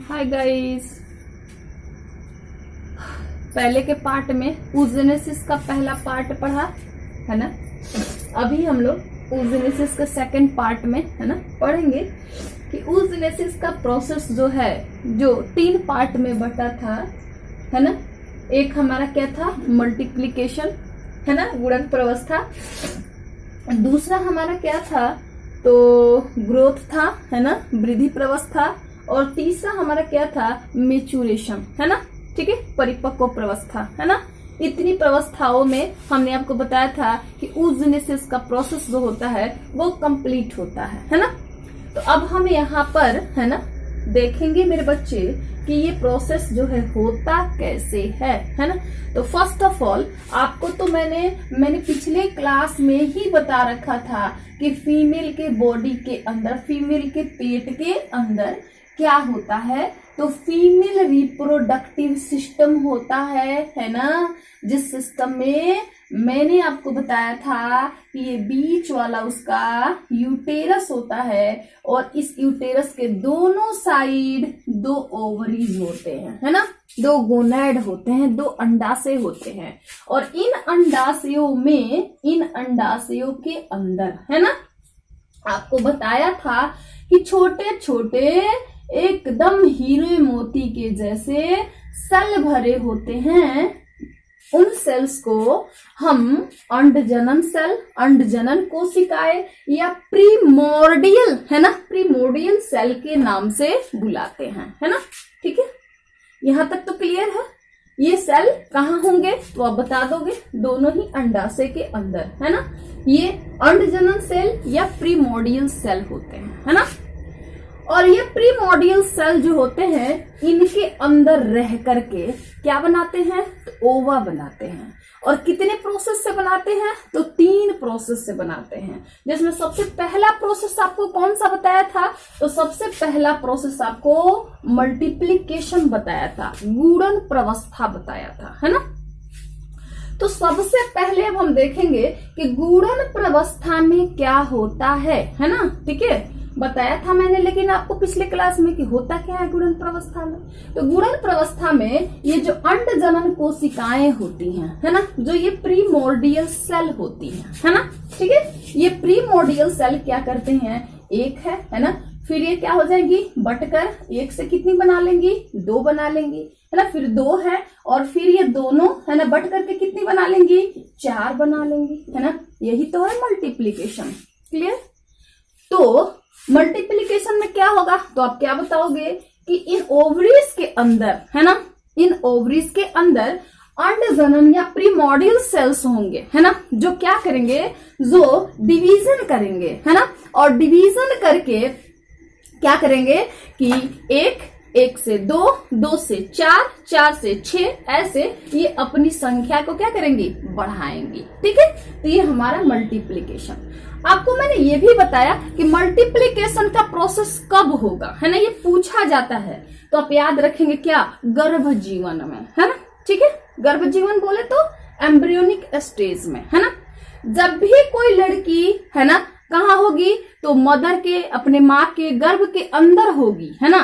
Hi guys. पहले के part में oogenesis का पहला पार्ट पढ़ा है ना। अभी हम लोग oogenesis का सेकंड पार्ट में है ना पढ़ेंगे कि oogenesis का प्रोसेस जो है जो 3 पार्ट में बटा था है ना। एक हमारा क्या था, मल्टीप्लिकेशन है ना, गुणन प्रवस्था। दूसरा हमारा क्या था, तो ग्रोथ था है ना, वृद्धि प्रवस्था। और तीसरा हमारा क्या था, मेचुरेशन है ना, ठीक है, परिपक्व प्रवस्था है ना। इतनी प्रवस्थाओं में हमने आपको बताया था कि oogenesis का प्रोसेस जो होता है वो कंप्लीट होता है ना। तो अब हम यहाँ पर है ना देखेंगे मेरे बच्चे कि ये प्रोसेस जो है होता कैसे है ना। तो फर्स्ट ऑफ ऑल आपको तो मैंने पिछले क्लास में ही बता रखा था कि फीमेल के बॉडी के अंदर, फीमेल के पेट के अंदर क्या होता है, तो फीमेल रिप्रोडक्टिव सिस्टम होता है ना। जिस सिस्टम में मैंने आपको बताया था कि ये बीच वाला उसका यूटेरस होता है और इस यूटेरस के दोनों साइड 2 ओवरीज होते हैं है ना, 2 गोनैड होते हैं, 2 अंडाशय होते हैं। और इन अंडाशयों के अंदर है ना आपको बताया था कि छोटे छोटे एकदम हीरे मोती के जैसे सेल भरे होते हैं। उन सेल्स को हम अंडजनन सेल, अंडजनन कोशिकाएं या प्रीमोर्डियल है ना, प्रीमोर्डियल सेल के नाम से बुलाते हैं है ना। ठीक है, यहां तक तो क्लियर है। ये सेल कहाँ होंगे तो आप बता दोगे, दोनों ही अंडाशय के अंदर है ना। ये अंडजनन सेल या प्रीमोर्डियल सेल होते हैं है ना। और ये प्रीमोर्डियल सेल जो होते हैं इनके अंदर रह करके क्या बनाते हैं, तो ओवा बनाते हैं। और कितने प्रोसेस से बनाते हैं, तो 3 प्रोसेस से बनाते हैं। जिसमें सबसे पहला प्रोसेस आपको कौन सा बताया था, तो सबसे पहला प्रोसेस आपको मल्टीप्लिकेशन बताया था, गुणन प्रवस्था बताया था है ना। तो सबसे पहले अब हम देखेंगे कि गुणन प्रवस्था में क्या होता है ना। ठीक है, बताया था मैंने लेकिन आपको पिछले क्लास में कि होता क्या है गुणन प्रवस्था में। तो गुणन प्रवस्था में ये जो अंडजनन कोशिकाएं होती हैं है ना, जो ये प्रीमोर्डियल सेल होती हैं है ना। ठीक है, ये प्रीमोर्डियल सेल क्या करते हैं, एक है ना, फिर ये क्या हो जाएगी, बटकर एक से कितनी बना लेंगी, 2 बना लेंगी है ना। फिर 2 है और फिर ये दोनों है ना बट करके कितनी बना लेंगी, 4 बना लेंगी है ना। यही तो है मल्टीप्लीकेशन। क्लियर। तो मल्टीप्लिकेशन में क्या होगा, तो आप क्या बताओगे कि इन ओवरीज के अंदर है ना, इन ओवरीज के अंदर अंडजनन या प्रीमोर्डियल सेल्स होंगे है ना, जो क्या करेंगे, जो डिवीजन करेंगे है ना। और डिवीजन करके क्या करेंगे कि 1 से 2, 2 से 4, 4 से 6, ऐसे ये अपनी संख्या को क्या करेंगी, बढ़ाएंगी। ठीक है, तो ये हमारा मल्टीप्लिकेशन। आपको मैंने ये भी बताया कि मल्टीप्लिकेशन का प्रोसेस कब होगा है ना, ये पूछा जाता है। तो आप याद रखेंगे क्या, गर्भ जीवन में है ना। ठीक है, गर्भ जीवन बोले तो एम्ब्रियोनिक स्टेज में है ना। जब भी कोई लड़की है ना कहाँ होगी, तो मदर के, अपने माँ के गर्भ के अंदर होगी है ना,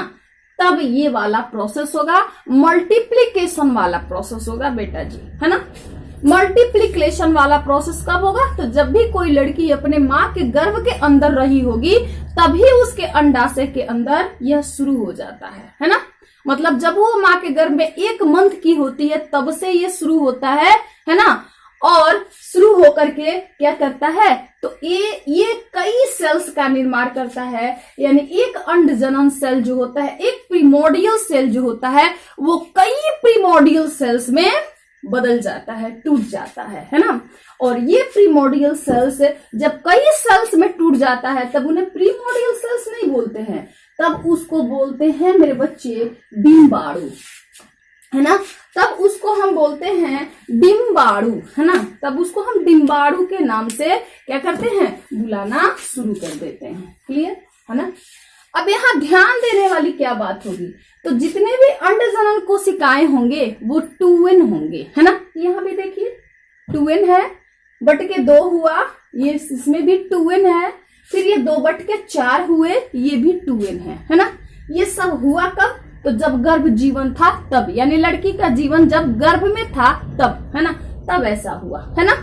तब ये वाला प्रोसेस होगा, मल्टीप्लिकेशन वाला प्रोसेस होगा बेटा जी है ना। मल्टीप्लिकेशन वाला प्रोसेस कब होगा, तो जब भी कोई लड़की अपने माँ के गर्भ के अंदर रही होगी तभी उसके अंडाशय के अंदर यह शुरू हो जाता है ना। मतलब जब वो माँ के गर्भ में 1 मंथ की होती है तब से ये शुरू होता है ना। और शुरू होकर के क्या करता है, तो ये कई सेल्स का निर्माण करता है। यानी एक अंडजनन सेल जो होता है, एक प्रीमोर्डियल सेल जो होता है, वो कई प्रीमोर्डियल सेल्स में बदल जाता है, टूट जाता है ना। और ये प्रीमोर्डियल सेल्स जब कई सेल्स में टूट जाता है तब उन्हें प्रीमोर्डियल सेल्स नहीं बोलते हैं, तब उसको बोलते हैं मेरे बच्चे डिम्बाणु है ना। तब उसको हम बोलते हैं डिम्बाणु है ना। तब उसको हम डिम्बाणु के नाम से क्या करते हैं, बुलाना शुरू कर देते हैं। क्लियर है ना। अब यहाँ ध्यान देने वाली क्या बात होगी, तो जितने भी अंडजनन कोशिकाएं होंगे वो 2n होंगे है ना। यहाँ भी देखिए 2n है, बट के 2 हुआ, ये इसमें भी 2n है। फिर ये 2 बट के 4 हुए, ये भी 2n है ना। ये सब हुआ कब, तो जब गर्भ जीवन था तब, यानी लड़की का जीवन जब गर्भ में था तब, है ना, तब ऐसा हुआ, है ना।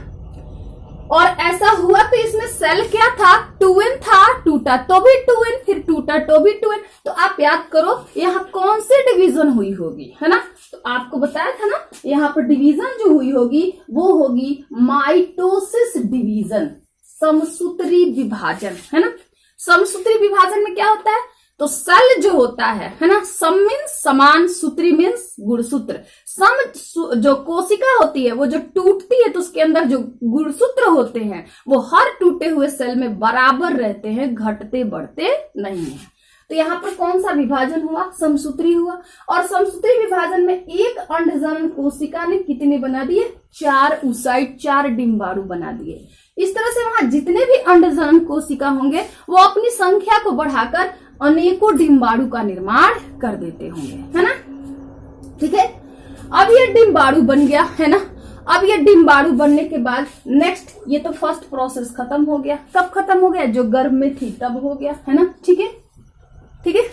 और ऐसा हुआ तो इसमें सेल क्या था, टूएन था, टूटा तो भी टूएन, फिर टूटा तो भी टूएन। तो आप याद करो यहाँ कौन सी डिवीजन हुई होगी, है ना। तो आपको बताया था ना, यहाँ पर डिवीजन जो हुई होगी वो होगी माइटोसिस डिवीजन, समसूत्री विभाजन, है ना। समसूत्री विभाजन में क्या होता है, तो सेल जो होता है ना, सम मीन्स समान, सूत्री मीन्स गुणसूत्र। सम जो कोशिका होती है वो जो टूटती है तो उसके अंदर जो गुणसूत्र होते हैं वो हर टूटे हुए सेल में बराबर रहते हैं, घटते बढ़ते नहीं है। तो यहाँ पर कौन सा विभाजन हुआ, समसूत्री हुआ। और समसूत्री विभाजन में एक अंडजनन कोशिका ने कितने बना दिए, 4 ऊसाइट, 4 डिम्बाणु बना दिए। इस तरह से वहां जितने भी अंडजनन कोशिका होंगे वो अपनी संख्या को बढ़ाकर अनेकों डिम्बाणु का निर्माण कर देते होंगे, है ना। ठीक है, अब ये डिम्बाणु बन गया, है ना। अब ये डिम्बाणु बनने के बाद नेक्स्ट, ये तो फर्स्ट प्रोसेस खत्म हो गया। कब खत्म हो गया, जो गर्भ में थी तब हो गया, है ना। ठीक है, ठीक है।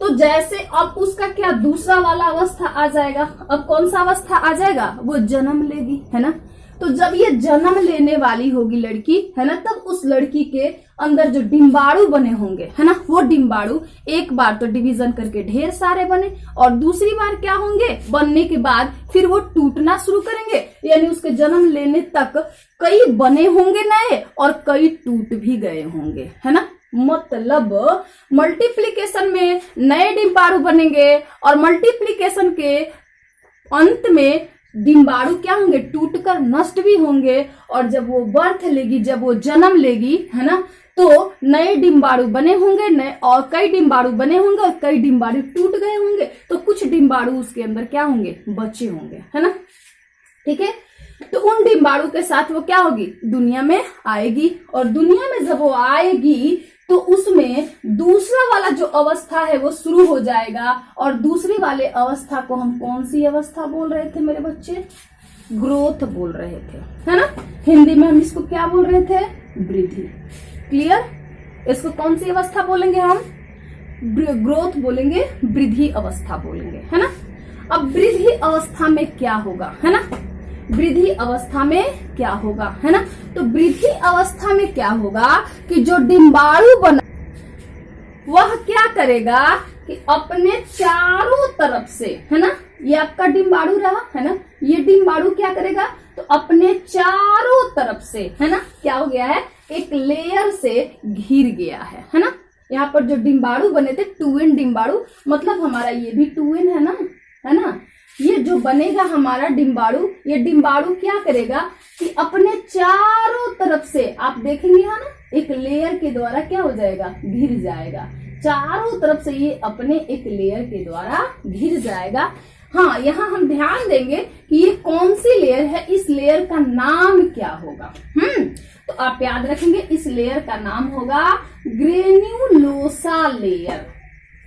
तो जैसे अब उसका क्या दूसरा वाला अवस्था आ जाएगा। अब कौन सा अवस्था आ जाएगा, वो जन्म लेगी, है ना। तो जब ये जन्म लेने वाली होगी लड़की, है ना, तब उस लड़की के अंदर जो डिम्बाणु बने होंगे, है ना, वो डिम्बाणु एक बार तो डिवीजन करके ढेर सारे बने और दूसरी बार क्या होंगे, बनने के बाद फिर वो टूटना शुरू करेंगे। यानी उसके जन्म लेने तक कई बने होंगे नए और कई टूट भी गए होंगे, है ना। मतलब मल्टीप्लीकेशन में नए डिम्बाणु बनेंगे और मल्टीप्लीकेशन के अंत में डिम्बाणु क्या होंगे, टूटकर नष्ट भी होंगे। और जब वो बर्थ लेगी, जब वो जन्म लेगी, है ना, तो नए डिम्बाणु बने होंगे, नए और कई डिम्बाणु बने होंगे और कई डिम्बाणु टूट गए होंगे। तो कुछ डिम्बाणु उसके अंदर क्या होंगे, बचे होंगे, है ना। ठीक है, तो उन डिम्बाणु के साथ वो क्या होगी, दुनिया में आएगी। और दुनिया में जब वो आएगी तो उसमें दूसरा वाला जो अवस्था है वो शुरू हो जाएगा। और दूसरी वाले अवस्था को हम कौन सी अवस्था बोल रहे थे मेरे बच्चे, ग्रोथ बोल रहे थे, है ना। हिंदी में हम इसको क्या बोल रहे थे, वृद्धि। क्लियर, इसको कौन सी अवस्था बोलेंगे हम, ग्रोथ बोलेंगे, वृद्धि अवस्था बोलेंगे, है ना। अब वृद्धि अवस्था में क्या होगा, है ना, वृद्धि अवस्था में क्या होगा, है ना। तो वृद्धि अवस्था में क्या होगा कि जो डिम्बाणु बना वह क्या करेगा कि अपने चारों तरफ से, है ना, ये आपका डिम्बाणु रहा, है ना, ये डिम्बाणु क्या करेगा, तो अपने चारों तरफ से, है ना, क्या हो गया है, एक लेयर से घिर गया है ना। यहाँ पर जो डिम्बाणु बने थे 2n डिम्बाणु, मतलब हमारा ये भी 2n है ना। ये जो बनेगा हमारा डिम्बाणु, ये डिम्बाणु क्या करेगा कि अपने चारों तरफ से, आप देखेंगे यहाँ ना, एक लेयर के द्वारा क्या हो जाएगा, घिर जाएगा। चारों तरफ से ये अपने एक लेयर के द्वारा घिर जाएगा। हाँ, यहाँ हम ध्यान देंगे कि ये कौन सी लेयर है, इस लेयर का नाम क्या होगा। तो आप याद रखेंगे, इस लेयर का नाम होगा ग्रेन्युलोसा लेयर।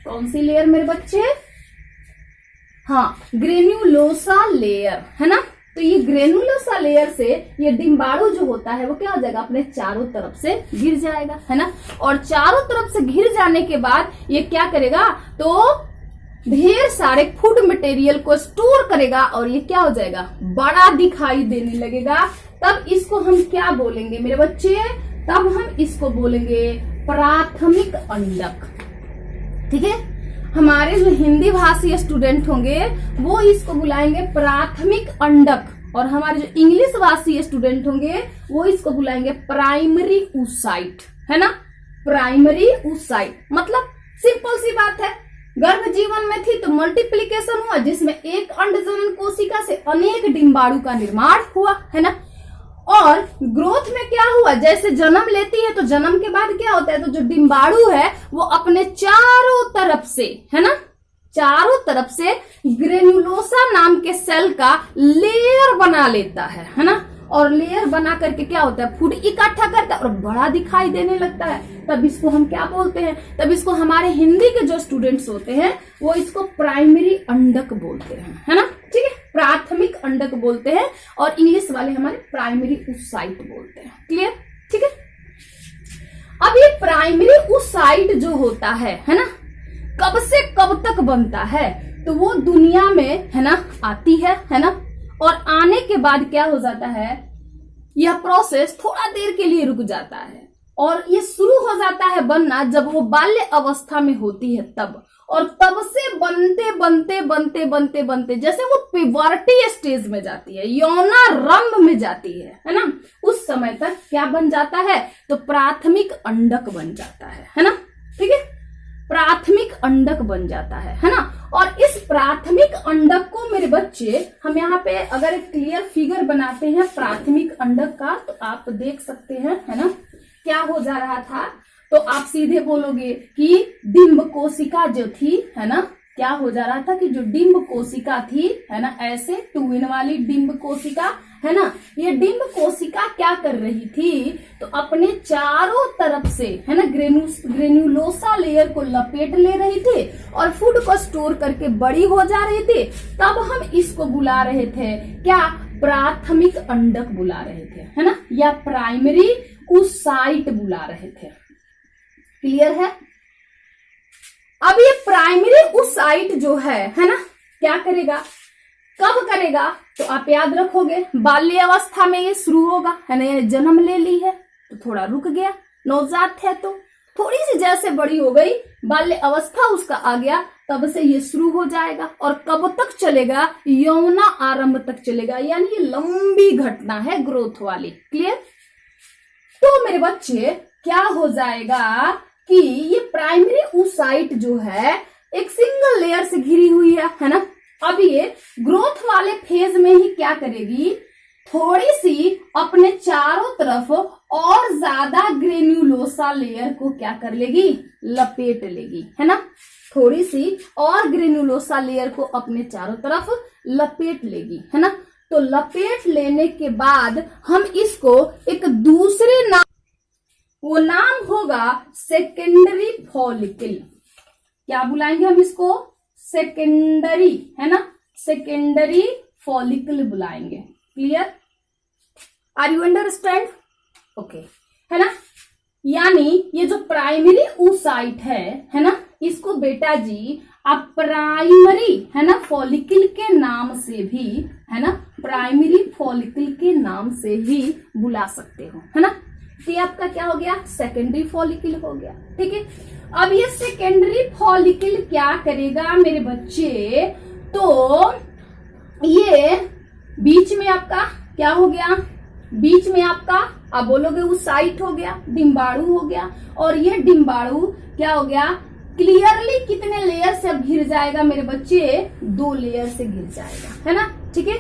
कौन सी लेयर मेरे बच्चे, हाँ, ग्रेन्युलोसा लेयर, है ना। तो ये ग्रेन्युलोसा लेयर से ये डिम्बाणु जो होता है वो क्या हो जाएगा, अपने चारों तरफ से घिर जाएगा, है ना। और चारों तरफ से घिर जाने के बाद ये क्या करेगा, तो ढेर सारे फूड मटेरियल को स्टोर करेगा और ये क्या हो जाएगा, बड़ा दिखाई देने लगेगा। तब इसको हम क्या बोलेंगे मेरे बच्चे, तब हम इसको बोलेंगे प्राथमिक अंडक। ठीक है, हमारे जो हिंदी भाषी स्टूडेंट होंगे वो इसको बुलाएंगे प्राथमिक अंडक, और हमारे जो इंग्लिश भाषी स्टूडेंट होंगे वो इसको बुलाएंगे प्राइमरी oocyte, है ना। प्राइमरी oocyte मतलब सिंपल सी बात है, गर्भ जीवन में थी तो मल्टीप्लीकेशन हुआ जिसमें एक अंडजनन कोशिका से अनेक डिम्बाणु का निर्माण हुआ, है ना। और ग्रोथ में क्या हुआ, जैसे जन्म लेती है तो जन्म के बाद क्या होता है, तो जो डिम्बाणु है वो अपने चारों तरफ से, है ना, चारों तरफ से ग्रेन्युलोसा नाम के सेल का लेयर बना लेता है ना। और लेयर बना करके क्या होता है, फूड इकट्ठा करता है और बड़ा दिखाई देने लगता है। तब इसको हम क्या बोलते हैं, तब इसको हमारे हिंदी के जो स्टूडेंट्स होते हैं वो इसको प्राइमरी अंडक बोलते हैं, है ना। ठीक है, प्राथमिक अंडक बोलते हैं और इंग्लिश वाले हमारे प्राइमरी oocyte बोलते हैं। क्लियर, ठीक है। अब ये प्राइमरी oocyte जो होता है ना, कब से कब तक बनता है, तो वो दुनिया में है ना आती है ना, और आने के बाद क्या हो जाता है, यह प्रोसेस थोड़ा देर के लिए रुक जाता है और ये शुरू हो जाता है बनना जब वो बाल्य अवस्था में होती है तब, और तब से बनते बनते बनते बनते बनते जैसे वो प्यूबर्टी स्टेज में जाती है, यौनारंभ में जाती है ना, उस समय तक क्या बन जाता है, तो प्राथमिक अंडक बन जाता है ना, ठीक है, प्राथमिक अंडक बन जाता है ना। और इस प्राथमिक अंडक को मेरे बच्चे हम यहाँ पे अगर एक क्लियर फिगर बनाते हैं प्राथमिक अंडक का, तो आप देख सकते हैं है ना, क्या हो जा रहा था, तो आप सीधे बोलोगे कि डिंब कोशिका जो थी है ना, क्या हो जा रहा था कि जो डिंब कोशिका थी है ना, ऐसे 2 इन वाली डिंब कोशिका है ना, ये डिंब कोशिका क्या कर रही थी, तो अपने चारों तरफ से है ना ग्रेन्युलोसा लेयर को लपेट ले रही थी और फूड को स्टोर करके बड़ी हो जा रही थी। तब हम इसको बुला रहे थे क्या, प्राथमिक अंडक बुला रहे थे है ना, या प्राइमरी oocyte बुला रहे थे। क्लियर है। अब ये प्राइमरी oocyte जो है ना, क्या करेगा, कब करेगा, तो आप याद रखोगे बाल्य अवस्था में ये शुरू होगा है ना, ये जन्म ले ली है तो थोड़ा रुक गया, नवजात है तो थोड़ी सी जैसे बड़ी हो गई, बाल्य अवस्था उसका आ गया, तब से ये शुरू हो जाएगा और कब तक चलेगा, यौना आरंभ तक चलेगा, यानी ये लंबी घटना है ग्रोथ वाली। क्लियर। तो मेरे बच्चे क्या हो जाएगा कि ये प्राइमरी oocyte जो है एक सिंगल लेयर से घिरी हुई है ना, अब ये ग्रोथ वाले फेज में ही क्या करेगी, थोड़ी सी अपने चारों तरफ और ज्यादा ग्रेन्युलोसा लेयर को क्या कर लेगी, लपेट लेगी है ना, थोड़ी सी और ग्रेन्युलोसा लेयर को अपने चारों तरफ लपेट लेगी है ना। तो लपेट लेने के बाद हम इसको एक दूसरे नाम, वो नाम होगा सेकेंडरी फॉलिकल। क्या बुलाएंगे हम इसको, सेकेंडरी है ना, सेकेंडरी फॉलिकल बुलाएंगे। Clear, are you understand, okay है ना। यानी ये जो प्राइमरी oocyte है ना, इसको बेटा जी आप प्राइमरी है ना फॉलिकल के नाम से भी है ना, प्राइमरी फॉलिकल के नाम से ही बुला सकते हो है ना। तो ये आपका क्या हो गया, सेकेंडरी फॉलिकल हो गया। ठीक है, अब ये सेकेंडरी फॉलिकल क्या करेगा मेरे बच्चे, तो ये बीच में आपका क्या हो गया, बीच में आपका आप बोलोगे oocyte हो गया, डिम्बाणु हो गया, और ये डिम्बाणु क्या हो गया, क्लियरली कितने लेयर से अब घिर जाएगा मेरे बच्चे, 2 लेयर से घिर जाएगा है ना। ठीक है,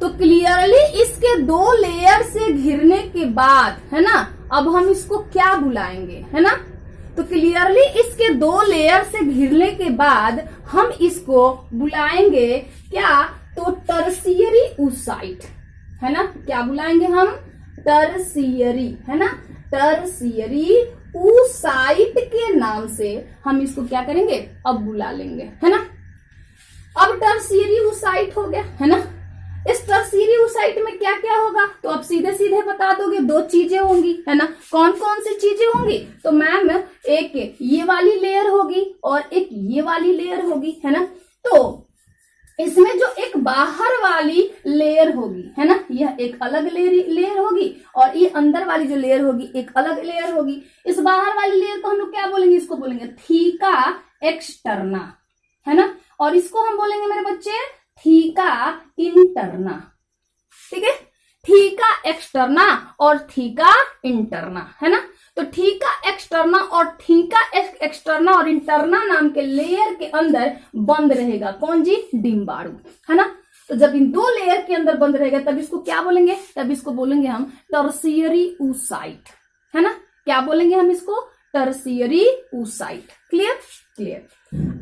तो क्लियरली इसके 2 लेयर से घिरने के बाद है ना, अब हम इसको क्या बुलाएंगे है ना, तो क्लियरली इसके 2 लेयर से घिरने के बाद हम इसको बुलाएंगे क्या, तो टर्शियरी oocyte है ना। क्या बुलाएंगे हम, टर्शियरी है ना, टर्शियरी oocyte के नाम से हम इसको क्या करेंगे, अब बुला लेंगे है ना। अब टर्शियरी oocyte हो गया है ना। इस टर्शियरी oocyte में क्या क्या होगा, तो अब सीधे सीधे बता दोगे, 2 चीजें होंगी है ना। कौन कौन सी चीजें होंगी, तो मैम एक ये वाली लेयर होगी और एक ये वाली लेयर होगी है ना। तो इसमें जो एक बाहर वाली लेयर होगी है ना, यह एक अलग लेयर होगी, और ये अंदर वाली जो लेयर होगी एक अलग लेयर होगी। इस बाहर वाली लेयर को हम लोग क्या बोलेंगे, इसको बोलेंगे थीका एक्सटर्ना है ना, और इसको हम बोलेंगे मेरे बच्चे थीका इंटरना। ठीक है, थीका एक्सटर्ना और थीका इंटरना है ना। तो थीका एक्सटर्ना और थीका एक्सटर्ना और इंटरना नाम के लेयर के अंदर बंद रहेगा कौन जी, डिम्बाणु है ना। तो जब इन 2 लेयर के अंदर बंद रहेगा तब इसको क्या बोलेंगे, तब इसको बोलेंगे हम टर्शियरी oocyte है ना। क्या बोलेंगे हम इसको, टर्शियरी oocyte। Clear clear.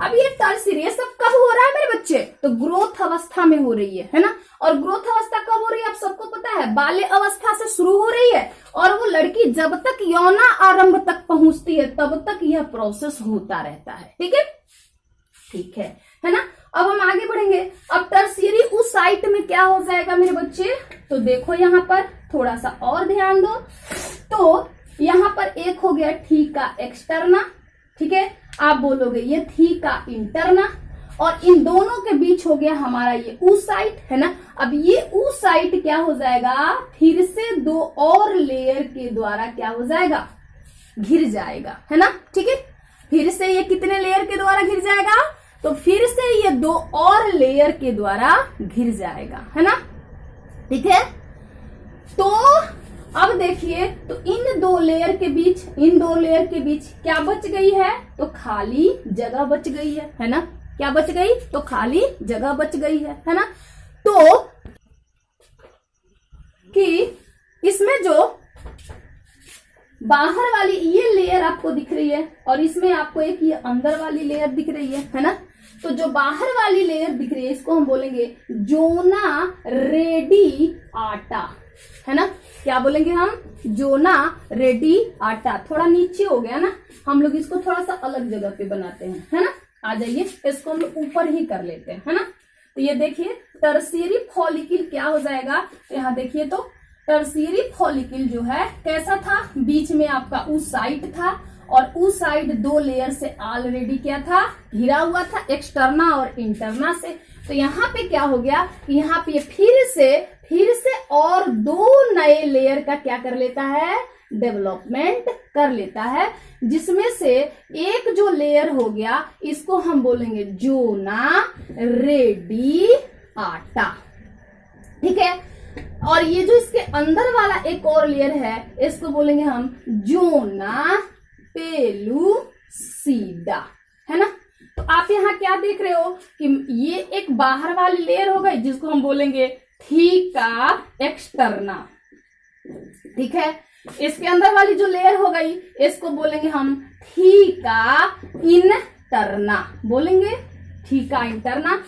अब ये टर्शियरी सब कब हो रहा है मेरे बच्चे, तो ग्रोथ अवस्था में हो रही है ना। और ग्रोथ अवस्था कब हो रही है आप सबको पता है, बाल्य अवस्था से शुरू हो रही है, और वो लड़की जब तक यौना आरंभ तक पहुंचती है तब तक यह प्रोसेस होता रहता है। ठीक है, ठीक है ना। अब हम आगे बढ़ेंगे। अब टर्शियरी oocyte में क्या हो जाएगा मेरे बच्चे, तो देखो यहाँ पर थोड़ा सा और ध्यान दो। तो यहाँ पर एक हो गया थीका एक्सटर्ना ठीक है, आप बोलोगे ये थीका इंटरना, और इन दोनों के बीच हो गया हमारा ये ऊसाइट, है ना। अब ये ऊसाइट क्या हो जाएगा, फिर से 2 और लेयर के द्वारा क्या हो जाएगा, घिर जाएगा, है ना। ठीक है, फिर से ये कितने लेयर के द्वारा घिर जाएगा, तो फिर से ये 2 और लेयर के द्वारा घिर जाएगा, है ना। ठीक है, तो अब देखिए, तो इन 2 लेयर के बीच क्या बच गई है, तो खाली जगह बच गई है ना। क्या बच गई, तो खाली जगह बच गई है ना। तो कि इसमें जो बाहर वाली ये लेयर आपको दिख रही है, और इसमें आपको एक ये अंदर वाली लेयर दिख रही है ना। तो जो बाहर वाली लेयर दिख रही है, इसको हम बोलेंगे जोना रेडी आटा, है ना। क्या बोलेंगे हम, जोना रेडी आटा। थोड़ा नीचे हो गया ना, हम लोग इसको थोड़ा सा अलग जगह पे बनाते हैं, है ना। आ जाइए, इसको हम लोग ऊपर ही कर लेते हैं, है ना। तो ये देखिए, टर्शियरी फॉलिकल क्या हो जाएगा, तो यहाँ देखिए, तो टर्शियरी फॉलिकल जो है कैसा था, बीच में आपका ऊसाइट था, और ऊसाइट 2 लेयर से ऑलरेडी क्या था, घिरा हुआ था, एक्सटर्ना और इंटरना से। तो यहाँ पे क्या हो गया, यहाँ पे फिर से और 2 नए लेयर का क्या कर लेता है, डेवलपमेंट कर लेता है, जिसमें से एक जो लेयर हो गया, इसको हम बोलेंगे जोना रेडी आटा। ठीक है, और ये जो इसके अंदर वाला एक और लेयर है, इसको बोलेंगे हम जोना पेलुसिडा, है ना। तो आप यहाँ क्या देख रहे हो कि ये एक बाहर वाली लेयर हो गई, जिसको हम बोलेंगे थीका एक्सटर्ना। ठीक है, इसके अंदर वाली जो लेयर हो गई, इसको बोलेंगे हम थीका इंटरना, बोलेंगे थीका इंटरना।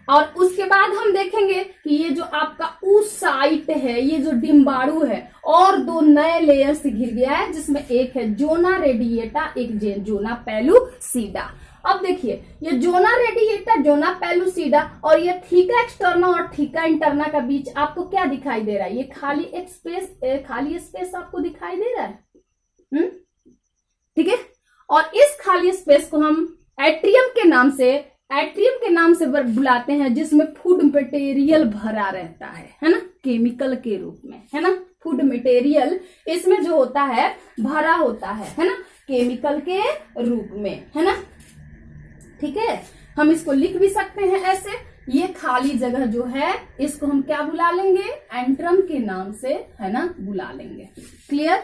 और उसके बाद हम देखेंगे कि ये जो आपका ऊसाइट है, ये जो डिम्बाणु है, और 2 नए लेयर से घिर गया है, जिसमें एक है जोना रेडिएटा, एक जोना पेलुसिडा। अब देखिए, ये जोना रेडिएटा, जोना पेलुसिडा और ये थीका एक्सटर्ना और थीका इंटरना का बीच आपको क्या दिखाई दे रहा है, ये खाली एक खाली स्पेस आपको दिखाई दे रहा है। ठीक है, और इस खाली स्पेस को हम एट्रियम के नाम से बुलाते हैं, जिसमें फूड मटेरियल भरा रहता है ना, केमिकल के रूप में, है ना। फूड मटेरियल इसमें जो होता है भरा होता है ना, केमिकल के रूप में, है ना। ठीक है, हम इसको लिख भी सकते हैं ऐसे, ये खाली जगह जो है, इसको हम क्या बुला लेंगे, एंट्रम के नाम से, है ना, बुला लेंगे। क्लियर।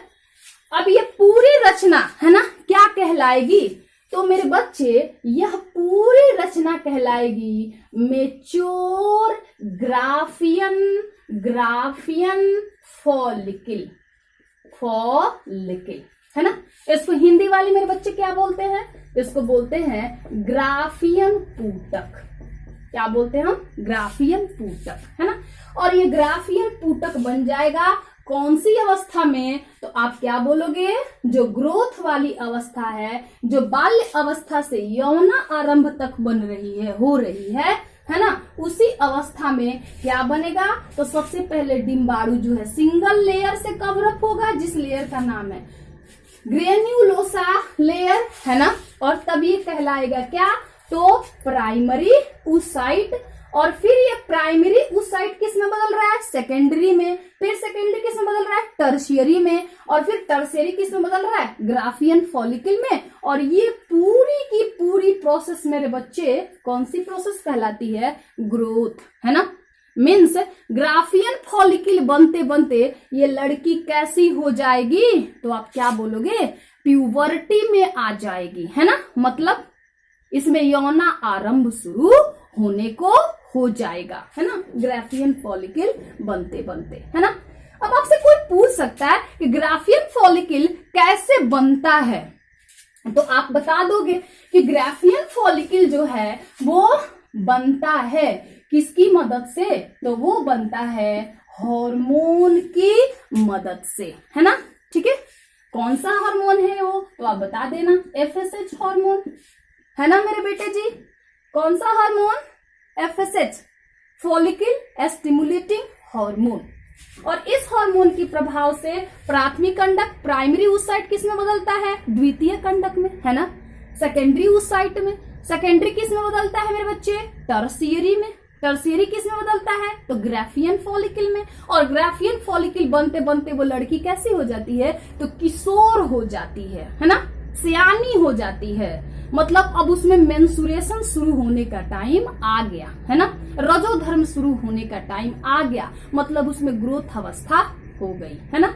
अब ये पूरी रचना, है ना, क्या कहलाएगी, तो मेरे बच्चे, यह पूरी रचना कहलाएगी मेच्योर ग्राफियन फॉलिकल, है ना। इसको हिंदी वाले मेरे बच्चे क्या बोलते हैं, इसको बोलते हैं ग्राफियन पूटक। क्या बोलते हैं हम, ग्राफियन पूटक, है ना। और ये ग्राफियन पूटक बन जाएगा कौन सी अवस्था में, तो आप क्या बोलोगे, जो ग्रोथ वाली अवस्था है, जो बाल्य अवस्था से यौना आरंभ तक बन रही है, हो रही है ना, उसी अवस्था में क्या बनेगा, तो सबसे पहले डिम्बाणु जो है सिंगल लेयर से कवरअप होगा, जिस लेयर का नाम है ग्रेन्युलोसा लेयर, है ना। और तब ये कहलाएगा क्या, तो प्राइमरी ऊसाइट। और फिर ये प्राइमरी ऊसाइट किस में बदल रहा है, सेकेंडरी में। फिर सेकेंडरी किस में बदल रहा है, टर्शियरी में। और फिर टर्शियरी किस में बदल रहा है, ग्राफियन फॉलिकल में। और ये पूरी की पूरी प्रोसेस मेरे बच्चे कौन सी प्रोसेस कहलाती है, ग्रोथ, है ना। मीन्स ग्राफियन फॉलिकल बनते बनते ये लड़की कैसी हो जाएगी, तो आप क्या बोलोगे, प्यूबर्टी में आ जाएगी, है ना। मतलब इसमें यौना आरंभ शुरू होने को हो जाएगा, है ना, ग्राफियन फॉलिकल बनते बनते, है ना। अब आपसे कोई पूछ सकता है कि ग्राफियन फॉलिकल कैसे बनता है, तो आप बता दोगे कि ग्राफियन फॉलिकल जो है वो बनता है किसकी मदद से, तो वो बनता है हार्मोन की मदद से, है ना। ठीक है, कौन सा हार्मोन है वो, तो आप बता देना, FSH हार्मोन, है ना मेरे बेटे जी। कौन सा hormone, FSH, follicle stimulating hormone. और इस हार्मोन की प्रभाव से प्राथमिक कंडक, प्राइमरी ऊसाइट किस में बदलता है, द्वितीय कंडक में, है ना। सेकेंडरी उस साइट में। सेकेंडरी किस में बदलता है मेरे बच्चे? टर्शियरी में। टर्शियरी किस में बदलता है? तो ग्राफियन फॉलिकल में। और ग्राफियन फॉलिकल बनते बनते वो लड़की कैसी हो जाती है? तो किशोर हो जाती है ना, सियानी हो जाती है। मतलब अब उसमें मेंसुरेशन शुरू होने का टाइम आ गया है ना, रजोधर्म शुरू होने का टाइम आ गया, मतलब उसमें ग्रोथ अवस्था हो गई है ना।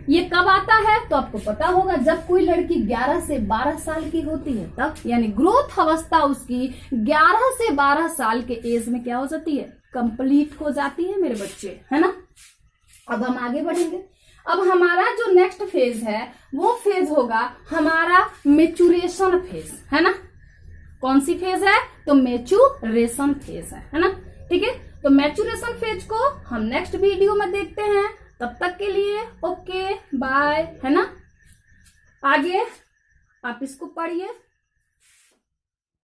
ये कब आता है? तो आपको पता होगा जब कोई लड़की 11 से 12 साल की होती है तब, यानी ग्रोथ अवस्था उसकी 11 से 12 साल के एज में क्या हो जाती है? कंप्लीट हो जाती है मेरे बच्चे, है ना। अब हम आगे बढ़ेंगे। अब हमारा जो नेक्स्ट फेज है वो फेज होगा हमारा मेचुरेशन फेज, है ना। कौन सी फेज है? तो मेचुरेशन फेज है ना। ठीक है, तो मेचुरेशन फेज को हम नेक्स्ट वीडियो में देखते हैं। तब तक के लिए ओके बाय, है ना। आगे आप इसको पढ़िए।